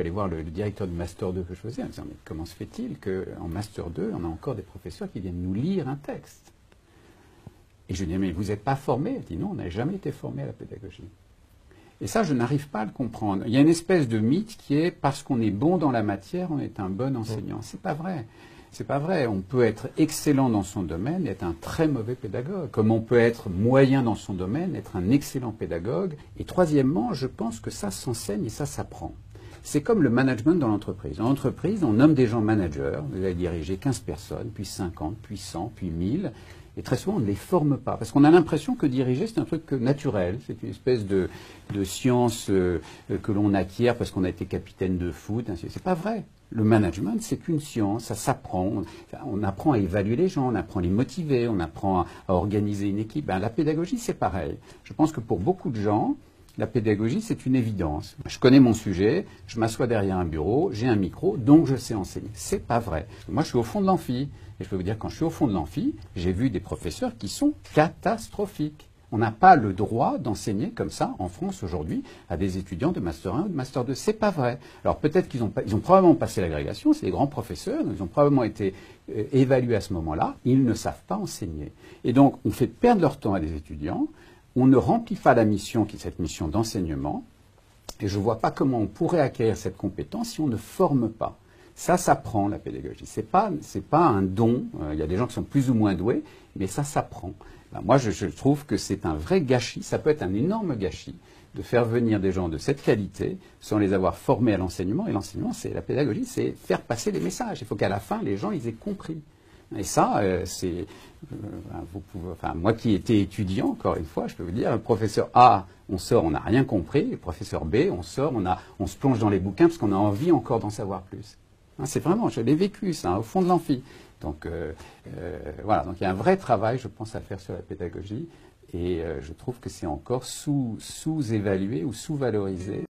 suis allé voir le directeur du Master 2 que je faisais en disant, mais comment se fait-il qu'en Master 2, on a encore des professeurs qui viennent nous lire un texte? Et je lui dis, mais vous n'êtes pas formé? Il dit, non, on n'a jamais été formé à la pédagogie. Et ça, je n'arrive pas à le comprendre. Il y a une espèce de mythe qui est, parce qu'on est bon dans la matière, on est un bon enseignant. C'est pas vrai. C'est pas vrai. On peut être excellent dans son domaine et être un très mauvais pédagogue. Comme on peut être moyen dans son domaine, être un excellent pédagogue. Et troisièmement, je pense que ça s'enseigne et ça s'apprend. C'est comme le management dans l'entreprise. Dans l'entreprise, on nomme des gens managers. Vous allez diriger 15 personnes, puis 50, puis 100, puis 1000. Et très souvent, on ne les forme pas. Parce qu'on a l'impression que diriger, c'est un truc naturel. C'est une espèce de science que l'on acquiert parce qu'on a été capitaine de foot. C'est pas vrai. Le management, c'est une science, ça s'apprend. On apprend à évaluer les gens, on apprend à les motiver, on apprend à organiser une équipe. Ben, la pédagogie, c'est pareil. Je pense que pour beaucoup de gens, la pédagogie, c'est une évidence. Je connais mon sujet, je m'assois derrière un bureau, j'ai un micro, donc je sais enseigner. C'est pas vrai. Moi, je suis au fond de l'amphi. Et je peux vous dire, quand je suis au fond de l'amphi, j'ai vu des professeurs qui sont catastrophiques. On n'a pas le droit d'enseigner comme ça en France aujourd'hui à des étudiants de Master 1 ou de Master 2. C'est pas vrai. Alors peut-être qu'ils ont probablement passé l'agrégation, c'est des grands professeurs, ils ont probablement été évalués à ce moment-là, ils ne savent pas enseigner. Et donc on fait perdre leur temps à des étudiants, on ne remplit pas la mission qui est cette mission d'enseignement, et je ne vois pas comment on pourrait acquérir cette compétence si on ne forme pas. Ça s'apprend, la pédagogie. C'est pas un don. Il y a des gens qui sont plus ou moins doués, mais ça s'apprend. Ben, moi, je trouve que c'est un vrai gâchis. Ça peut être un énorme gâchis de faire venir des gens de cette qualité sans les avoir formés à l'enseignement. Et l'enseignement, c'est la pédagogie, c'est faire passer les messages. Il faut qu'à la fin, les gens, ils aient compris. Et ça, c'est... moi qui étais étudiant, encore une fois, je peux vous dire, le professeur A, on sort, on n'a rien compris. Le professeur B, on sort, on se plonge dans les bouquins parce qu'on a envie encore d'en savoir plus. C'est vraiment, je l'ai vécu, ça, au fond de l'amphi. Donc, voilà, donc il y a un vrai travail, je pense, à faire sur la pédagogie. Et je trouve que c'est encore sous-évalué ou sous-valorisé.